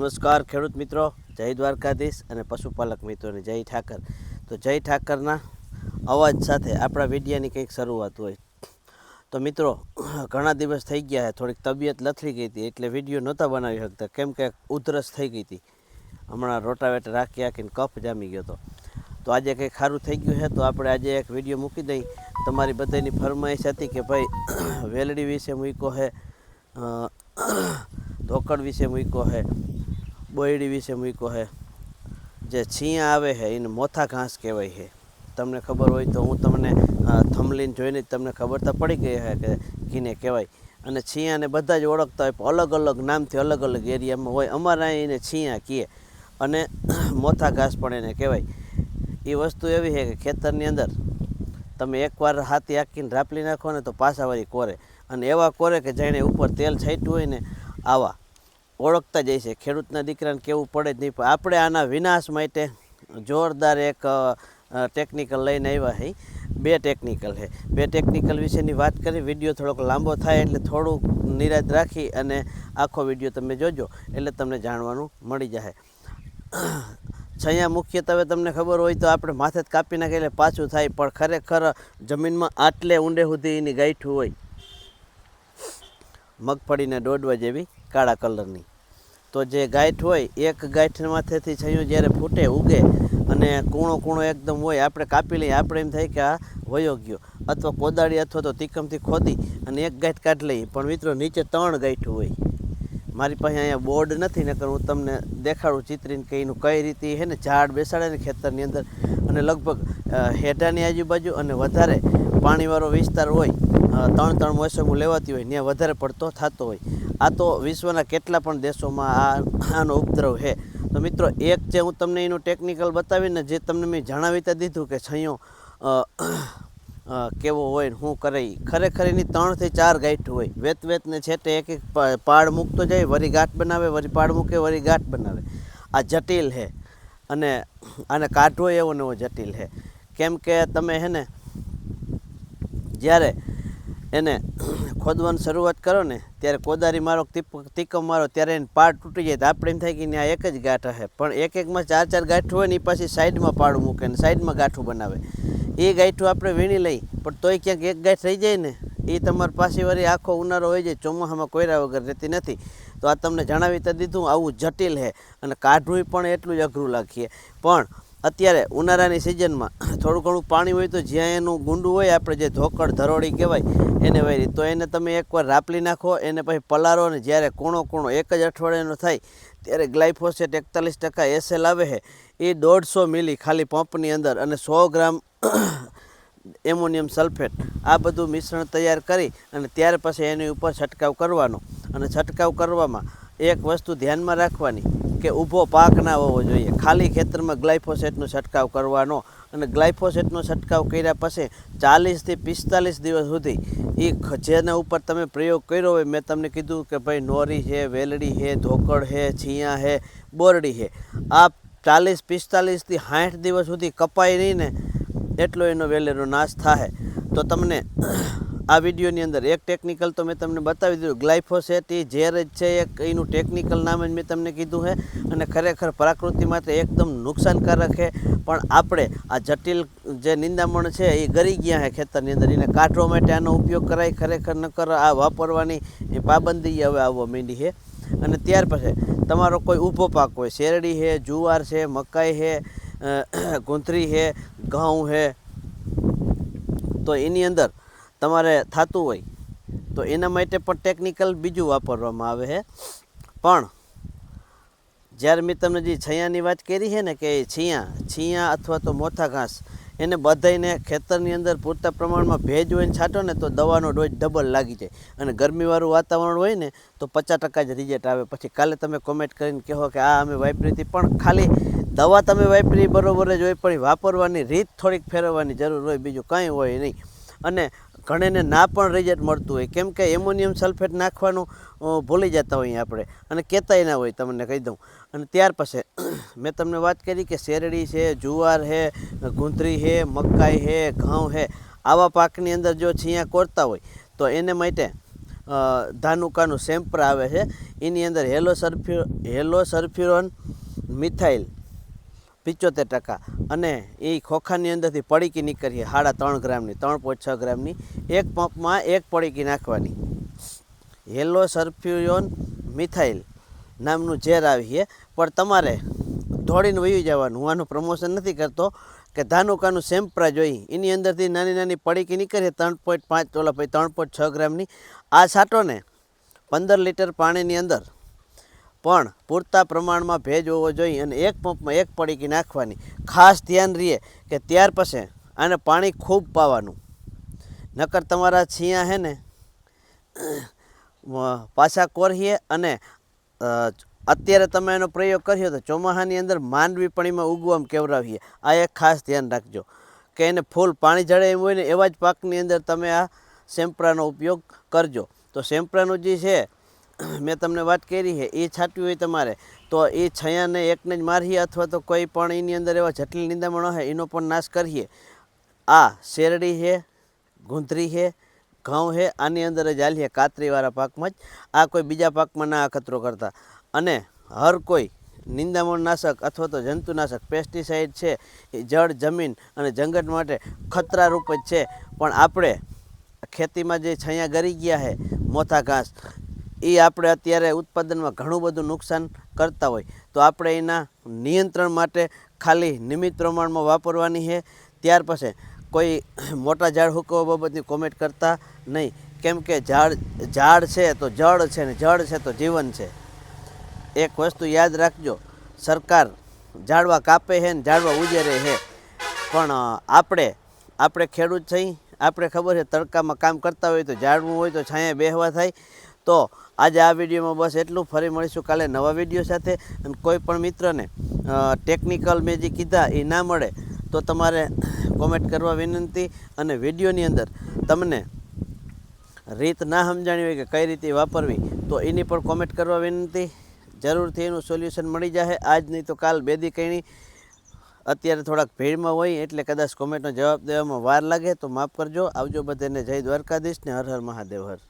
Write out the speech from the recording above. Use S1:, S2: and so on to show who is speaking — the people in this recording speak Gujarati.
S1: નમસ્કાર ખેડૂત મિત્રો, જય દ્વારકાધીશ અને પશુપાલક મિત્રોને જય ઠાકર. તો જય ઠાકરના અવાજ સાથે આપણા વિડીયાની કંઈક શરૂઆત હોય. તો મિત્રો, ઘણા દિવસ થઈ ગયા છે, થોડીક તબિયત લથડી ગઈ હતી એટલે વિડીયો નહોતા બનાવી શકતા, કેમ કે ઉધરસ થઈ ગઈ હતી. હમણાં રોટાવેટર રાખીને કફ જામી ગયો હતો. તો આજે કંઈક સારું થઈ ગયું છે, તો આપણે આજે એક વિડીયો મૂકી દઈ. તમારી બધાની ફરમાઈશ હતી કે ભાઈ વેલડી વિશે મૂક્યો છે, ધોકડ વિશે મૂક્યો છે, બોયડી વિશે મૂક્યો છે. જે છીયા આવે છે એને મોથા ઘાસ કહેવાય છે. તમને ખબર હોય તો હું તમને થમલીને જોઈને જ તમને ખબર તો પડી ગઈ છે કે કીને કહેવાય. અને છીયાને બધા જ ઓળખતા હોય, પણ અલગ અલગ નામથી અલગ અલગ એરિયામાં હોય. અમારા એને છીયા કહીએ અને મોથા ઘાસ પણ એને કહેવાય. એ વસ્તુ એવી છે કે ખેતરની અંદર તમે એકવાર હાથી હાંકીને રાપલી નાખો ને તો પાછાવાળી કોરે, અને એવા કોરે કે જેણે ઉપર તેલ છાંટ્યું હોય ને આવા ઓળખતા જાય છે. ખેડૂતના દીકરાને કેવું પડે જ નહીં. પણ આપણે આના વિનાશ માટે જોરદાર એક ટેકનિકલ લઈને આવ્યા છે. બે ટેકનિકલ છે. બે ટેકનિકલ વિશેની વાત કરી. વિડીયો થોડોક લાંબો થાય એટલે થોડુંક નિરાત રાખી અને આખો વિડીયો તમે જોજો એટલે તમને જાણવાનું મળી જાય. છૈયા મુખ્યત્વે તમને ખબર હોય તો આપણે માથે જ કાપી નાખીએ એટલે પાછું થાય, પણ ખરેખર જમીનમાં આટલે ઊંડે સુધી એની ગાંઠું હોય, મગફળીના ડોડવા જેવી કાળા કલરની. તો જે ગાંઠ હોય, એક ગાંઠ માથેથી છૈયું જ્યારે ફૂટે ઉગે અને કૂણો કૂણો એકદમ હોય, આપણે કાપી લઈએ, આપણે એમ થાય કે આ વયો ગયો, અથવા કોદાળી અથવા તો તીકમથી ખોદી અને એક ગાંઠ કાઢી લઈએ. પણ મિત્રો, નીચે 3 ગાંઠું હોય. મારી પાસે અહીંયા બોર્ડ નથી, નકર હું તમને દેખાડું ચિત્રીને કે એનું કઈ રીતે છે ને ઝાડ બેસાડે ને ખેતરની અંદર, અને લગભગ હેઠાની આજુબાજુ અને વધારે પાણીવાળો વિસ્તાર હોય, 3 મોસમો લેવાતી હોય, ત્યાં વધારે પડતો થતો હોય. આ તો વિશ્વના કેટલા પણ દેશોમાં આનો ઉપદ્રવ છે. તો મિત્રો, એક જે હું તમને એનું ટેકનિકલ બતાવીને જે તમને મેં જણાવી તો દીધું કે છૈયો કેવો હોય ને શું કરે, ખરેખર એની 3 થી 4 ગાંઠું હોય. વેતને છેટે એક એક પાડ મૂકતો જાય, વરી ગાંઠ બનાવે, વરી પાડ મૂકે, વરી ગાંઠ બનાવે. આ જટિલ છે અને આને કાઢવો એવો ને એવો જટિલ છે. કેમ કે તમે હે ને જ્યારે એને ખોદવાની શરૂઆત કરો ને ત્યારે કોદારી મારો તીકમ મારો ત્યારે એને પાડ તૂટી જાય. તો આપણે એમ થાય કે આ એક જ ગાંઠ હશે, પણ એકમાં 4 ગાંઠું હોય ને એ પાછી સાઈડમાં પાડું મૂકે ને સાઈડમાં ગાંઠું બનાવે. એ ગાંઠું આપણે વીણી લઈ, પણ તોય ક્યાંક એક ગાંઠ રહી જાય ને એ તમારે પાછી વળી આખો ઉનાળો હોય જાય, ચોમાસામાં કોયરા વગર રહેતી નથી. તો આ તમને જણાવી તો દીધું, આવું જટિલ છે અને કાઢવું પણ એટલું જ અઘરું લાગીએ. પણ અત્યારે ઉનાળાની સિઝનમાં થોડું ઘણું પાણી હોય તો જ્યાં એનું ગુંડું હોય, આપણે જે ધોકડ ધરોડી કહેવાય એને વારી, તો એને તમે એકવાર રાપલી નાખો, એને પછી પલારો, ને જ્યારે કૂણો એક જ અઠવાડિયાનો થાય ત્યારે ગ્લાયફોસેટ 41% SL આવે છે, એ 150 મિલી ખાલી પંપની અંદર, અને 100 ગ્રામ એમોનિયમ સલ્ફેટ, આ બધું મિશ્રણ તૈયાર કરી અને ત્યાર પછી એની ઉપર છંટકાવ કરવાનો. અને છંટકાવ કરવામાં એક વસ્તુ ધ્યાનમાં રાખવાની કે ઊભો પાક ના હોવો જોઈએ. ખાલી ખેતરમાં ગ્લાયફોસેટનો છંટકાવ કરવાનો, અને ગ્લાયફોસેટનો છંટકાવ કર્યા પછી 40 થી 45 દિવસ સુધી એ જેના ઉપર તમે પ્રયોગ કર્યો હોય, મેં તમને કીધું કે ભાઈ નોરી છે, વેલડી છે, ધોકડ છે, છીયા છે, બોરડી છે, આ 40, 45 થી 60 દિવસ સુધી કપાય નહીં ને એટલો એનો વેલેરો નાશ થાય. તો તમને આ વિડીયોની અંદર એક ટેકનિકલ તો મેં તમને બતાવી દીધું. ગ્લાયફોસેટ એ ઝેર જ છે, એક એનું ટેકનિકલ નામ જ મેં તમને કીધું છે, અને ખરેખર પ્રકૃતિ માટે એકદમ નુકસાનકારક છે. પણ આપણે આ જટિલ જે નિંદામણ છે એ ગરી ગયા છે ખેતરની અંદર, એને કાઢવા માટે આનો ઉપયોગ કરાય. ખરેખર નકર આ વાપરવાની પાબંદી હવે આવવા માંડી છે. અને ત્યાર પછી તમારો કોઈ ઊભો પાક હોય, શેરડી છે, જુવાર છે, મકાઈ છે, ગુંથરી છે, ઘઉં છે, તો એની અંદર તમારે થતું હોય તો એના માટે પણ ટેકનિકલ બીજું વાપરવામાં આવે છે. પણ જ્યારે મેં તમને જે છૈયાની વાત કરી છે ને કે છીયા અથવા તો મોથા ઘાસ, એને બધાઈને ખેતરની અંદર પૂરતા પ્રમાણમાં ભેજ હોય ને છાંટો ને તો દવાનો ડોઝ ડબલ લાગી જાય. અને ગરમીવાળું વાતાવરણ હોય ને તો 50% જ રિઝલ્ટ આવે. પછી કાલે તમે કોમેન્ટ કરીને કહો કે આ અમે વાપરી હતી, પણ ખાલી દવા તમે વાપરી બરાબર જ હોય, પણ વાપરવાની રીત થોડીક ફેરવવાની જરૂર હોય, બીજું કંઈ હોય નહીં. અને ઘણેને ના પણ રિઝલ્ટ મળતું હોય, કેમ કે એમોનિયમ સલ્ફેટ નાખવાનું ભૂલી જતા હોઈએ આપણે, અને કહેતાય ના હોય, તમને કહી દઉં. અને ત્યાર પછી મેં તમને વાત કરી કે શેરડી છે, જુવાર છે, ગુંથરી છે, મકાઈ છે, ઘઉં છે, આવા પાકની અંદર જો છીયા કોરતા હોય તો એને માટે ધાનુકાનું સેમ્પર આવે છે. એની અંદર હેલો સલ્ફ્યુરોન મિથાઇલ 75% અને એ ખોખાની અંદરથી પડીકી નીકળીએ 3.5 ગ્રામની 3.6 ગ્રામની. એક પંપમાં એક પડીકી નાખવાની. હેલો સલ્ફ્યુરોન મિથાઇલ નામનું ઝેર આવીએ, પણ તમારે દોડીને વહી જવાનું. હું આનું પ્રમોશન નથી કરતો કે ધાનુકાનું સેમ્પરા જોઈ એની અંદરથી નાની નાની પડીકી નીકળે 3.5 ઓલા 3.6 ગ્રામની. આ છાંટો ને 15 લીટર પાણીની અંદર, પણ પૂરતા પ્રમાણમાં ભેજ હોવો જોઈએ અને એક પંપમાં એક પડીકી નાખવાની. ખાસ ધ્યાન રહીએ કે ત્યાર પછી આને પાણી ખૂબ પાવાનું, નકર તમારા છીયા હે ને પાછા કોરીએ. અને અત્યારે તમે એનો પ્રયોગ કર્યો તો ચોમાસાની અંદર માંડવી પણ એમાં ઉગવામાં કેવરાવીએ. આ એક ખાસ ધ્યાન રાખજો કે એને ફૂલ પાણી જડે એમ હોય ને એવા જ પાકની અંદર તમે આ સેમ્પરાનો ઉપયોગ કરજો. તો સેમ્પરાનું જે છે મેં તમને વાત કરી છે એ છાંટવી હોય તમારે તો એ છયાને એકને જ મારીએ, અથવા તો કોઈ પણ એની અંદર એવા જટિલ નિંદામણો હોય એનો પણ નાશ કરીએ. આ શેરડી છે, ગુંધરી છે, ઘઉં છે, આની અંદર જ હાલીએ કાતરીવાળા પાકમાં જ. આ કોઈ બીજા પાકમાં ના અખતરો કરતા. અને હર કોઈ નિંદામણ નાશક અથવા તો જંતુનાશક પેસ્ટિસાઇડ છે એ જળ, જમીન અને જંગલ માટે ખતરારૂપ જ છે. પણ આપણે ખેતીમાં જે છાંયા ગરી ગયા છે મોથા ઘાસ, એ આપણે અત્યારે ઉત્પાદનમાં ઘણું બધું નુકસાન કરતા હોય. તો આપણે એના નિયંત્રણ માટે ખાલી નિયમિત પ્રમાણમાં વાપરવાની છે. ત્યાર પછી કોઈ મોટા ઝાડ હુકવવા બાબતની કોમેન્ટ કરતા નહીં, કેમ કે ઝાડ છે તો જળ છે ને જળ છે તો જીવન છે. એક વસ્તુ યાદ રાખજો, સરકાર ઝાડવા કાપે છે ને ઝાડવા ઉજેરે છે, પણ આપણે ખેડૂત થઈ, આપણે ખબર છે તડકામાં કામ કરતા હોય તો ઝાડવું હોય તો છાંયે બેહવા થાય. તો આજે આ વિડીયોમાં બસ એટલું. ફરી મળીશું કાલે નવા વિડીયો સાથે. અને કોઈ પણ મિત્રને ટેકનિકલ મેં જે કીધા એ ના મળે તો તમારે કોમેન્ટ કરવા વિનંતી. અને વિડીયોની અંદર તમને રીત ના સમજાણી હોય કે કઈ રીતે વાપરવી તો એની પણ કોમેન્ટ કરવા વિનંતી. જરૂરથી એનું સોલ્યુશન મળી જશે. આજ નહીં તો કાલ બેદી કઈ. અત્યારે થોડાક ભીડમાં હોય એટલે કદાચ કોમેન્ટનો જવાબ દેવામાં વાર લાગે તો માફ કરજો. આવજો બધાને. જય દ્વારકાધીશ ને હર હર મહાદેવ હર.